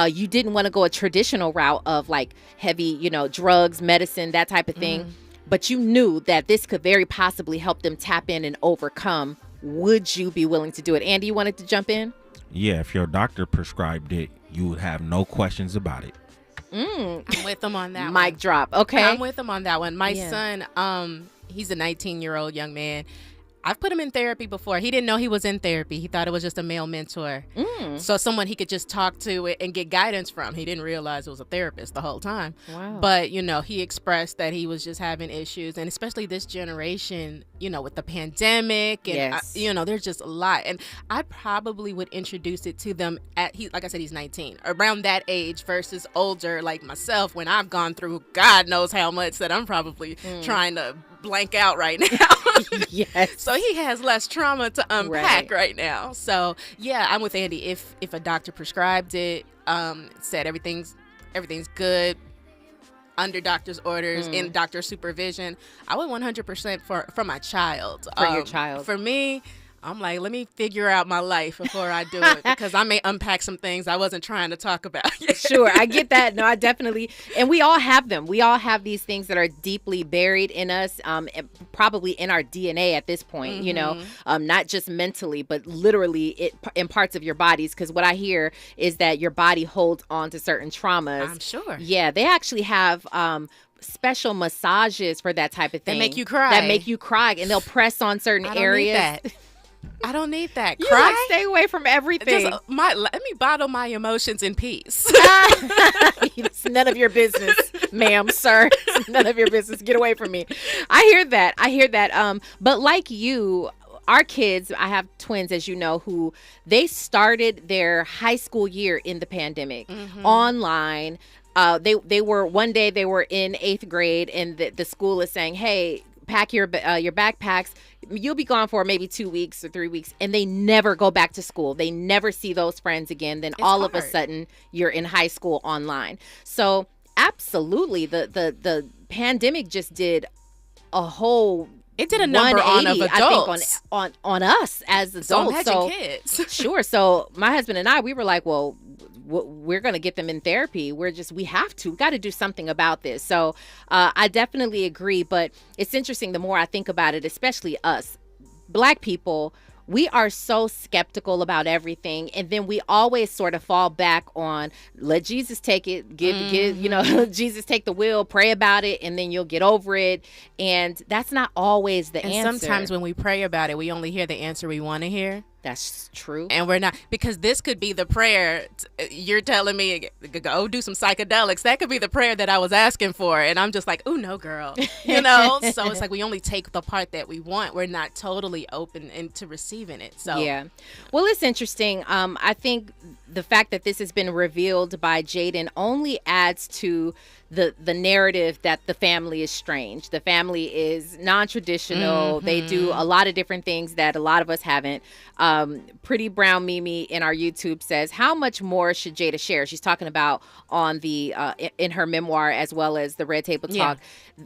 you didn't want to go a traditional route of like heavy, drugs, medicine, that type of thing, but you knew that this could very possibly help them tap in and overcome? Would you be willing to do it? Andy, you wanted to jump in? Yeah, if your doctor prescribed it, you would have no questions about it. I'm with him on that. Mic drop. Okay. I'm with him on that one. My son, he's a 19-year-old young man. I've put him in therapy before. He didn't know he was in therapy. He thought it was just a male mentor. So someone he could just talk to and get guidance from. He didn't realize it was a therapist the whole time. Wow. But, he expressed that he was just having issues. And especially this generation, with the pandemic. And, there's just a lot. And I probably would introduce it to them like I said, he's 19. Around that age versus older like myself when I've gone through God knows how much that I'm probably trying to blank out right now. Yes. So he has less trauma to unpack right now. So yeah, I'm with Andy. If a doctor prescribed it, said everything's good, under doctor's orders, in doctor supervision, I would 100% for my child. For your child. For me, I'm like, let me figure out my life before I do it because I may unpack some things I wasn't trying to talk about. Sure, I get that. No, I definitely, and we all have them. We all have these things that are deeply buried in us, and probably in our DNA at this point, not just mentally, but literally in parts of your bodies. Because what I hear is that your body holds on to certain traumas. I'm sure. Yeah, they actually have special massages for that type of thing. They make you cry. And they'll press on certain areas. I don't need that. You Cry. like stay away from everything. Just let me bottle my emotions in peace. It's none of your business, ma'am, sir. It's none of your business. Get away from me. I hear that. But like you, our kids, I have twins, as you know, who they started their high school year in the pandemic online. They were one day they were in 8th grade, and the school is saying, hey, pack your backpacks. You'll be gone for maybe 2 weeks or 3 weeks, and they never go back to school. They never see those friends again. Then all of a sudden, you're in high school online. So absolutely, the pandemic just did a whole. It did a number on of adults. I think on us as adults. So imagine kids. Sure. So my husband and I, we were like, well, we're going to get them in therapy. We have to. Got to do something about this. So I definitely agree. But it's interesting. The more I think about it, especially us, Black people, we are so skeptical about everything. And then we always sort of fall back on, let Jesus take it, give, Jesus take the wheel, pray about it, and then you'll get over it. And that's not always the answer. And sometimes when we pray about it, we only hear the answer we want to hear. That's true. And we're not, because this could be the prayer. You're telling me, go do some psychedelics. That could be the prayer that I was asking for. And I'm just like, oh, no, girl. So it's like we only take the part that we want. We're not totally open into receiving it. So yeah. Well, it's interesting. I think the fact that this has been revealed by Jaden only adds to the narrative that the family is strange. The family is non-traditional. They do a lot of different things that a lot of us haven't. Pretty Brown Mimi in our YouTube says, how much more should Jada share? She's talking about on the in her memoir as well as the Red Table Talk.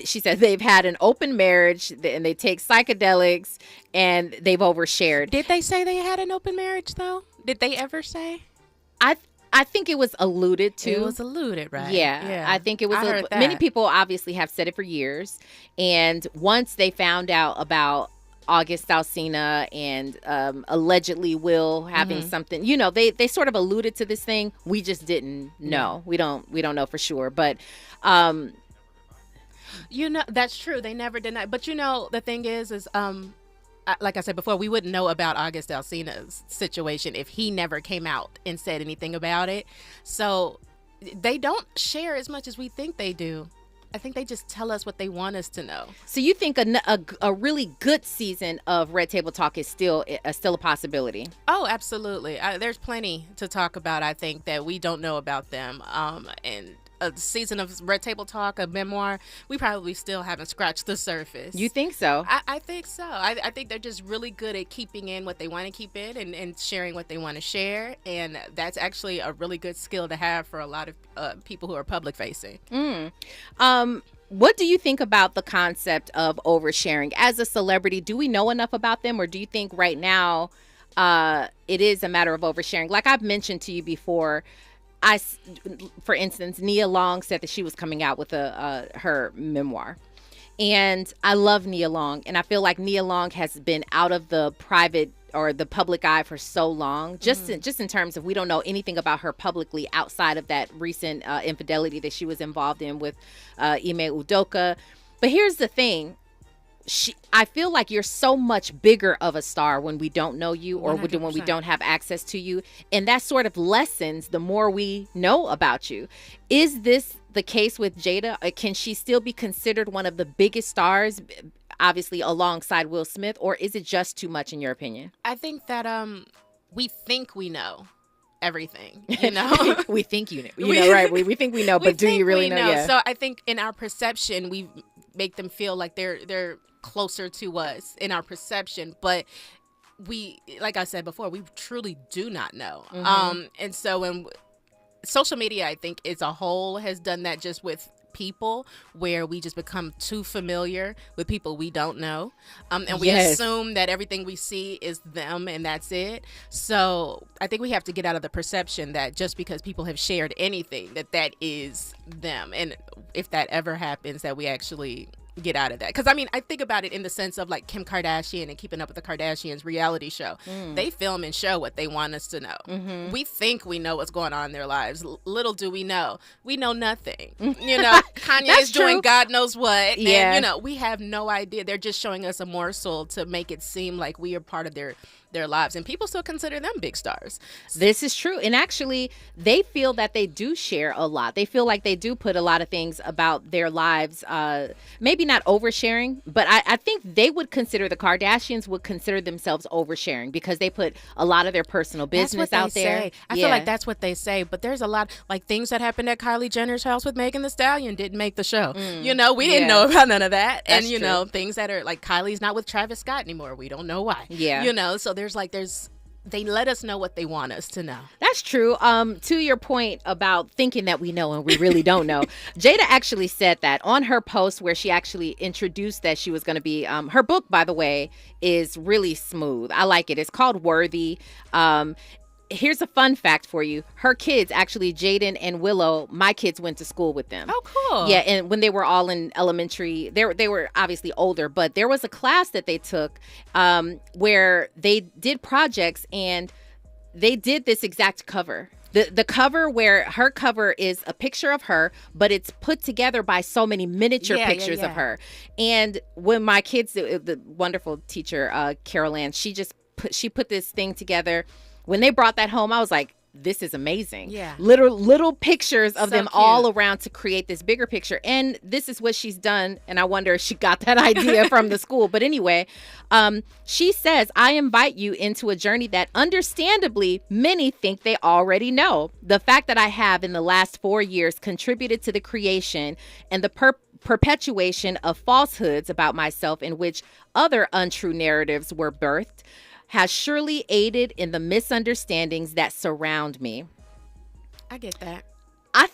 She said they've had an open marriage and they take psychedelics and they've overshared. Did they say they had an open marriage though? Did they ever say? I think it was alluded to. It was alluded, right? Yeah. I think it was. I heard that. Many people obviously have said it for years. And once they found out about August Alsina and allegedly Will having something, they sort of alluded to this thing. We just didn't know. We don't know for sure. But that's true. They never denied. But the thing is like I said before, we wouldn't know about August Alsina's situation if he never came out and said anything about it. So they don't share as much as we think they do. I think they just tell us what they want us to know. So you think a really good season of Red Table Talk is still a possibility? Oh, absolutely. There's plenty to talk about, I think, that we don't know about them. And a season of Red Table Talk, a memoir, we probably still haven't scratched the surface. You think so? I think so. I think they're just really good at keeping in what they want to keep in and sharing what they want to share. And that's actually a really good skill to have for a lot of people who are public facing. What do you think about the concept of oversharing? As a celebrity, do we know enough about them, or do you think right now it is a matter of oversharing? Like I've mentioned to you before, for instance, Nia Long said that she was coming out with her memoir. And I love Nia Long. And I feel like Nia Long has been out of the private or the public eye for so long, just in terms of we don't know anything about her publicly outside of that recent infidelity that she was involved in with Ime Udoka. But here's the thing. I feel like you're so much bigger of a star when we don't know you or 100%. when we don't have access to you. And that sort of lessens the more we know about you. Is this the case with Jada? Can she still be considered one of the biggest stars, obviously alongside Will Smith, or is it just too much in your opinion? I think that we think we know everything, we think you know, right? We think we know, but do you really know? Yeah. So I think in our perception, we make them feel like they're closer to us in our perception, but we, like I said before, we truly do not know. And so when social media, I think as a whole has done that just with people, where we just become too familiar with people we don't know, and we assume that everything we see is them and that's it. So I think we have to get out of the perception that just because people have shared anything that is them, and if that ever happens, that we actually get out of that. Because I think about it in the sense of like Kim Kardashian and Keeping Up with the Kardashians reality show. They film and show what they want us to know. We think we know what's going on in their lives. Little do we know nothing. Kanye is doing God knows what. Yeah. And we have no idea. They're just showing us a morsel to make it seem like we are part of their lives, and people still consider them big stars. This is true. And actually, they feel that they do share a lot. They feel like they do put a lot of things about their lives, maybe not oversharing, but I think they would consider, the Kardashians would consider themselves oversharing because they put a lot of their personal business out there. I feel like that's what they say, but there's a lot, like things that happened at Kylie Jenner's house with Megan Thee Stallion didn't make the show. We didn't know about none of that. That's and, true. Things that are like Kylie's not with Travis Scott anymore. We don't know why. Yeah. So they let us know what they want us to know. That's true. To your point about thinking that we know and we really don't know, Jada actually said that on her post where she actually introduced that she was going to be, her book, by the way, is really smooth. I like it. It's called Worthy. Here's a fun fact for you. Her kids, actually, Jaden and Willow, my kids went to school with them. Oh, cool. Yeah, and when they were all in elementary, they were obviously older, but there was a class that they took where they did projects, and they did this exact cover. The cover where her cover is a picture of her, but it's put together by so many miniature pictures of her. And when my kids, the wonderful teacher, Carol Ann, she put this thing together. When they brought that home, I was like, this is amazing. Yeah. Little pictures of So them cute. all around to create this bigger picture. And this is what she's done. And I wonder if she got that idea from the school. But anyway, she says, I invite you into a journey that understandably many think they already know. The fact that I have in the last 4 years contributed to the creation and the perpetuation of falsehoods about myself in which other untrue narratives were birthed has surely aided in the misunderstandings that surround me. I get that. I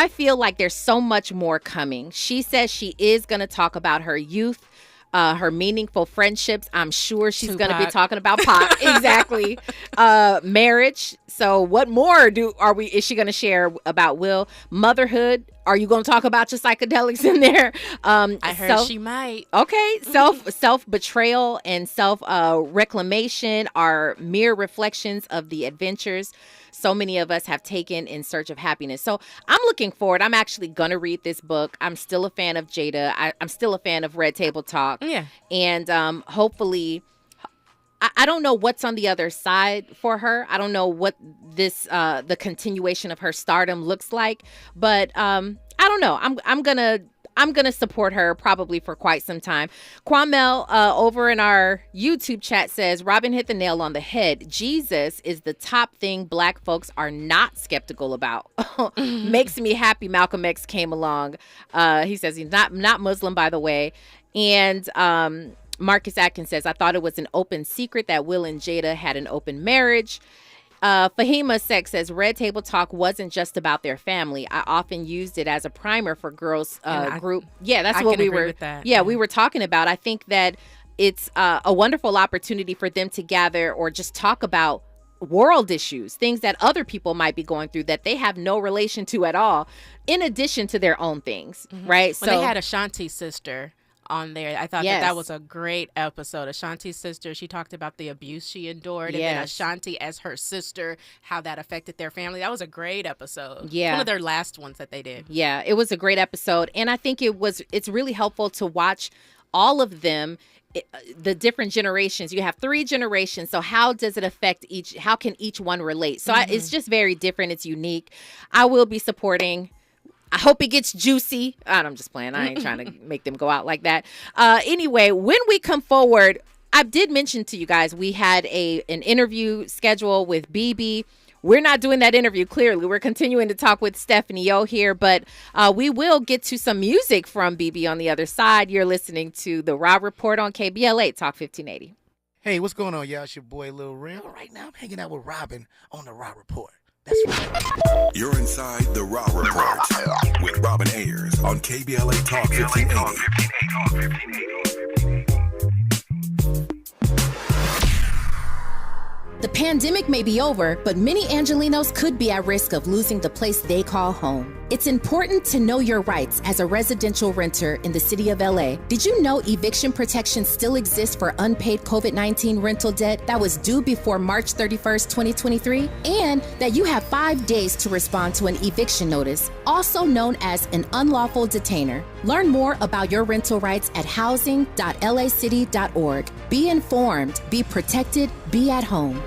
feel like there's so much more coming. She says she is going to talk about her youth, her meaningful friendships. I'm sure she's going to be talking about Pop. Exactly. Marriage. So what more is she going to share about Will? Motherhood. Are you going to talk about your psychedelics in there? I heard she might. Okay. Self-betrayal and self-reclamation are mere reflections of the adventures so many of us have taken in search of happiness. So I'm looking forward. I'm actually going to read this book. I'm still a fan of Jada. I'm still a fan of Red Table Talk. Yeah. And hopefully, I don't know what's on the other side for her. I don't know what the continuation of her stardom looks like, but I don't know. I'm gonna support her probably for quite some time. Kwamel over in our YouTube chat says, Robin hit the nail on the head. Jesus is the top thing Black folks are not skeptical about. Makes me happy Malcolm X came along. He says he's not Muslim, by the way. And Marcus Atkins says, I thought it was an open secret that Will and Jada had an open marriage. Fahima Sex says, Red Table Talk wasn't just about their family. I often used it as a primer for girls group. Yeah, that's what we were. Yeah, we were talking about. I think that it's a wonderful opportunity for them to gather or just talk about world issues, things that other people might be going through that they have no relation to at all, in addition to their own things, right? When they had Ashanti's sister on there, I thought that was a great episode. Ashanti's sister, she talked about the abuse she endured, and then Ashanti as her sister, how that affected their family. That was a great episode. Yeah. One of their last ones that they did. Yeah, it was a great episode. And I think it's really helpful to watch all of them, the different generations. You have 3 generations. So how does it affect how can each one relate? So it's just very different. It's unique. I will be supporting. I hope it gets juicy. I'm just playing. I ain't trying to make them go out like that. Anyway, when we come forward, I did mention to you guys, we had an interview scheduled with BB. We're not doing that interview, clearly. We're continuing to talk with Stephanie O here, but we will get to some music from BB on the other side. You're listening to The Raw Report on KBLA Talk 1580. Hey, what's going on, y'all? It's your boy, Lil Real. Right now, I'm hanging out with Robin on The Raw Report. That's right. You're inside The Raw Report with Robin Ayers on KBLA Talk 1580. The pandemic may be over, but many Angelinos could be at risk of losing the place they call home. It's important to know your rights as a residential renter in the city of LA. Did you know eviction protection still exists for unpaid COVID-19 rental debt that was due before March 31st, 2023? And that you have 5 days to respond to an eviction notice, also known as an unlawful detainer. Learn more about your rental rights at housing.lacity.org. Be informed, be protected, be at home.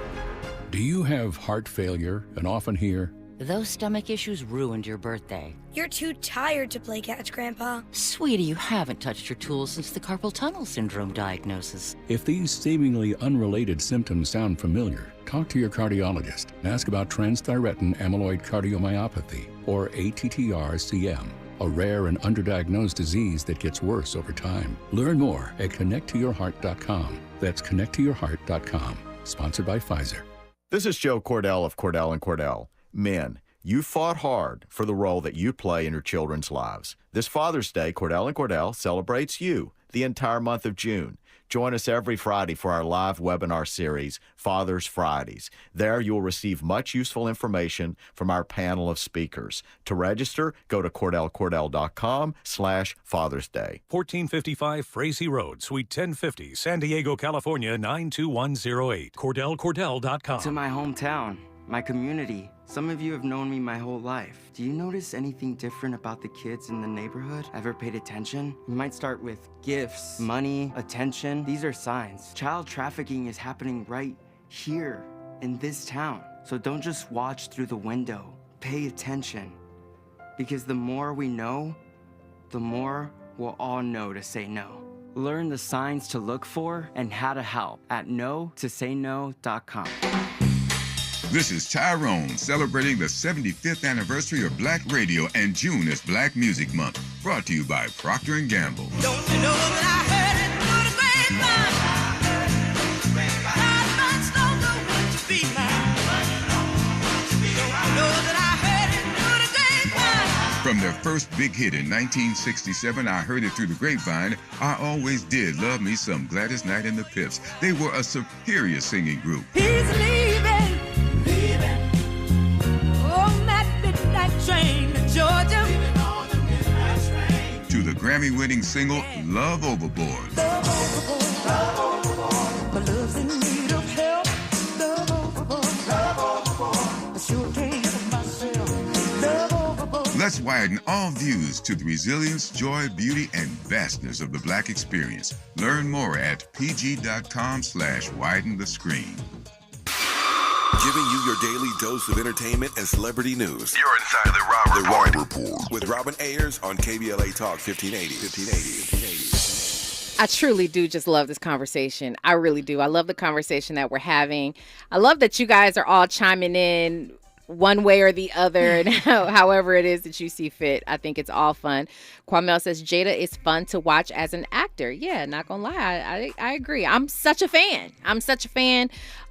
Do you have heart failure and often hear, those stomach issues ruined your birthday? You're too tired to play catch, Grandpa. Sweetie, you haven't touched your tools since the carpal tunnel syndrome diagnosis. If these seemingly unrelated symptoms sound familiar, talk to your cardiologist and ask about transthyretin amyloid cardiomyopathy, or ATTR-CM, a rare and underdiagnosed disease that gets worse over time. Learn more at connecttoyourheart.com. That's connecttoyourheart.com. Sponsored by Pfizer. This is Joe Cordell of Cordell & Cordell. Men, you fought hard for the role that you play in your children's lives. This Father's Day, Cordell & Cordell celebrates you the entire month of June. Join us every Friday for our live webinar series, Father's Fridays. There you'll receive much useful information from our panel of speakers. To register, go to CordellCordell.com/Father's Day. 1455 Frazee Road, Suite 1050, San Diego, California, 92108. CordellCordell.com. To my hometown, my community. Some of you have known me my whole life. Do you notice anything different about the kids in the neighborhood? Ever paid attention? You might start with gifts, money, attention. These are signs. Child trafficking is happening right here in this town. So don't just watch through the window. Pay attention. Because the more we know, the more we'll all know to say no. Learn the signs to look for and how to help at no-to-say-no.com. This is Tyrone celebrating the 75th anniversary of Black Radio, and June is Black Music Month. Brought to you by Procter & Gamble. Don't you know that I heard it through the grapevine? God much longer would you be mine? Don't you know that I heard it through the grapevine? From their first big hit in 1967, I Heard It Through the Grapevine, I always did love me some Gladys Knight and the Pips. They were a superior singing group. He's leaving on that midnight train to Georgia. To the Grammy-winning single, Love Overboard. Love overboard, love overboard. My love's in need of help. Love overboard, love overboard. I sure can't help myself. Love overboard. Let's widen all views to the resilience, joy, beauty, and vastness of the Black experience. Learn more at pg.com/widen the screen. Giving you your daily dose of entertainment and celebrity news. You're inside the Raw Report. With Robin Ayers on KBLA Talk 1580. I truly do just love this conversation. I really do. I love the conversation that we're having. I love that you guys are all chiming in one way or the other, and however it is that you see fit. I think it's all fun. Kwamel says Jada is fun to watch as an actor. Yeah, not gonna lie, I agree. I'm such a fan.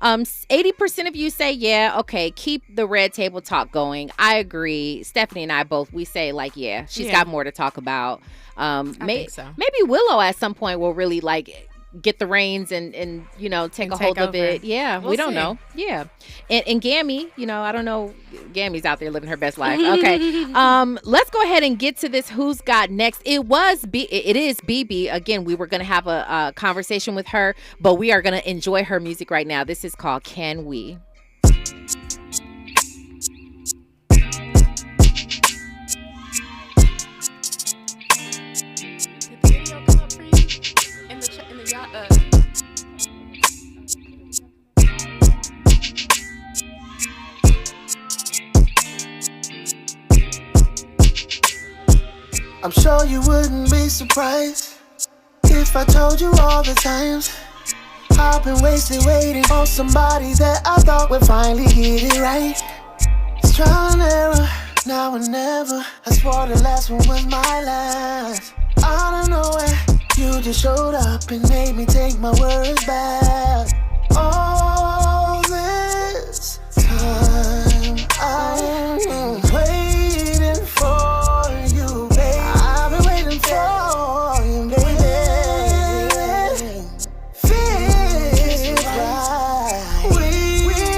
80% of you say yeah, okay, keep the red table talk going. I agree. Stephanie and I both, we say like, yeah, she's got more to talk about. I think so. Maybe Willow at some point will really like get the reins and you know, take a hold of it. Yeah, we don't know. Yeah. And Gammy, you know, I don't know. Gammy's out there living her best life. Okay. Let's go ahead and get to this Who's Got Next. It is BB. Again, we were going to have a conversation with her, but we are going to enjoy her music right now. This is called Can We? I'm sure you wouldn't be surprised if I told you all the times I've been wasted waiting on somebody that I thought would finally get it right. It's trial and error, now or never. I swore the last one was my last. Out of nowhere, you just showed up and made me take my words back. All this time I'm waiting for you, baby. I've been waiting for you, baby. Feel right. We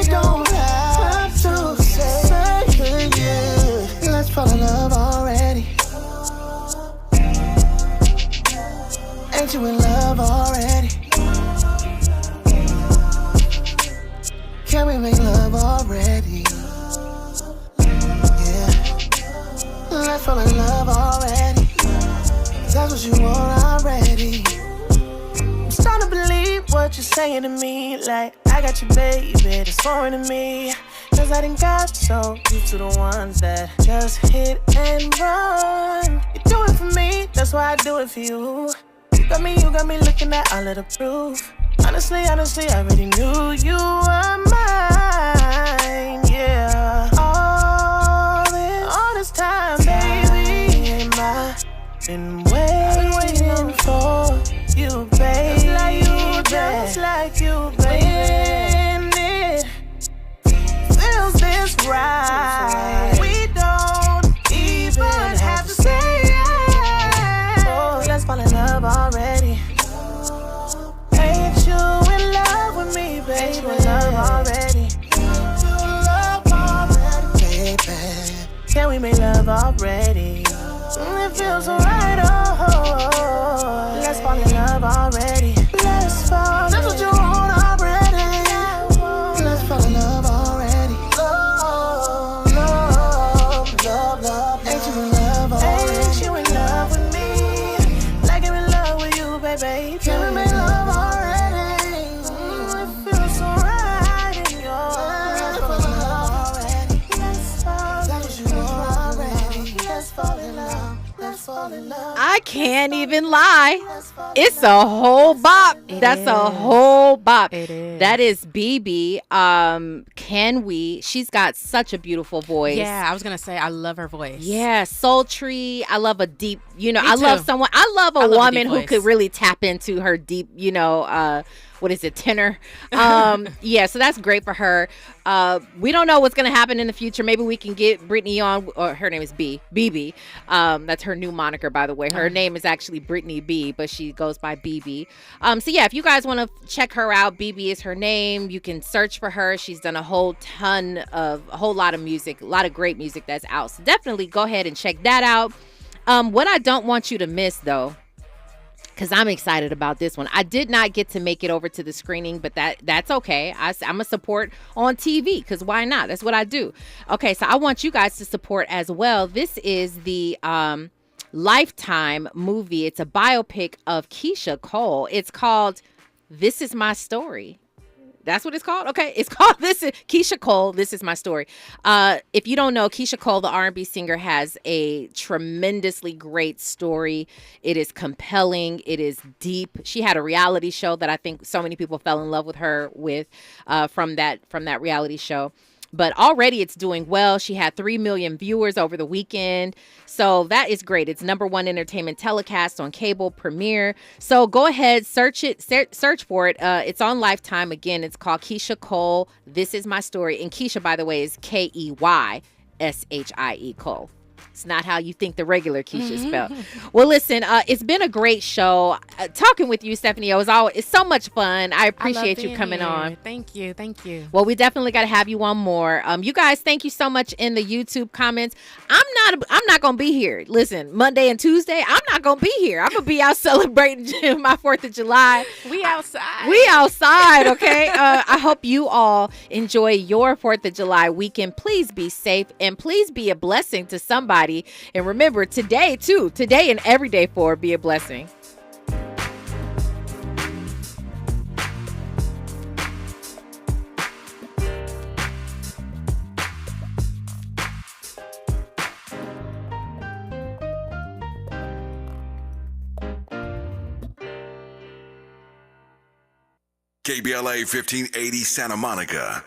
don't have to say it. Let's fall in love already. Ain't you in love already? Can we make love already? Yeah. Let's fall in love already. That's what you want already. I'm starting to believe what you're saying to me. Like, I got you, baby, that's foreign to me. Cause I done got so used to the ones that just hit and run. You do it for me, that's why I do it for you. You got me looking at all of the proof. Honestly, I already knew you were mine, yeah. All this time, baby, I've been waiting for you, baby. Just like you, baby. When it feels this right, we don't even have to say it. Oh, let's fall in love already. Ain't you in love with me, baby? In love already. Baby. Can we make love already? It feels alright, oh. Let's fall in love already. Let's fall. That's what you want already. Let's fall in love already. Love. Ain't you in love already? Ain't you in love with me? Like I'm in love with you, baby. Can we make love already? It feels so right in your life. I can't even lie. It's a whole bop. That's a whole bop. It is. That is BB. Can we? She's got such a beautiful voice. Yeah, I was gonna say I love her voice. Yeah, sultry. I love a deep. Me I love too. someone. I love a I love a woman deep who voice. could really tap into her deep. What is it, tenor? Yeah, so that's great for her. We don't know what's going to happen in the future. Maybe we can get Brittany on. Or her name is BB. That's her new moniker, by the way. Her name is actually Brittany B, but she goes by BB. So yeah, if you guys want to check her out, BB is her name. You can search for her. She's done a whole lot of music, a lot of great music that's out. So definitely go ahead and check that out. What I don't want you to miss, though, because I'm excited about this one. I did not get to make it over to the screening, but that's okay. I'm a support on TV because why not? That's what I do. Okay, so I want you guys to support as well. This is the Lifetime movie. It's a biopic of Keisha Cole. It's called This Is My Story. That's what it's called? Okay, it's called Keisha Cole, This Is My Story. If you don't know, Keisha Cole, the R&B singer, has a tremendously great story. It is compelling. It is deep. She had a reality show that I think so many people fell in love with her with from that reality show. But already it's doing well. She had 3 million viewers over the weekend. So that is great. It's #1 entertainment telecast on cable premiere. So go ahead, search for it. It's on Lifetime. Again, it's called Keisha Cole, This Is My Story. And Keisha, by the way, is KEYSHIE Cole. It's not how you think the regular Keisha is spelled. Well, listen, it's been a great show. Talking with you, Stephanie, it's so much fun. I appreciate you coming on. Thank you. Well, we definitely got to have you on more. You guys, thank you so much in the YouTube comments. I'm not gonna be here. Listen, Monday and Tuesday, I'm not gonna be here. I'm gonna be out celebrating my 4th of July. We outside. Okay. I hope you all enjoy your 4th of July weekend. Please be safe and please be a blessing to somebody. And remember, today and every day forward, be a blessing. KBLA 1580 Santa Monica.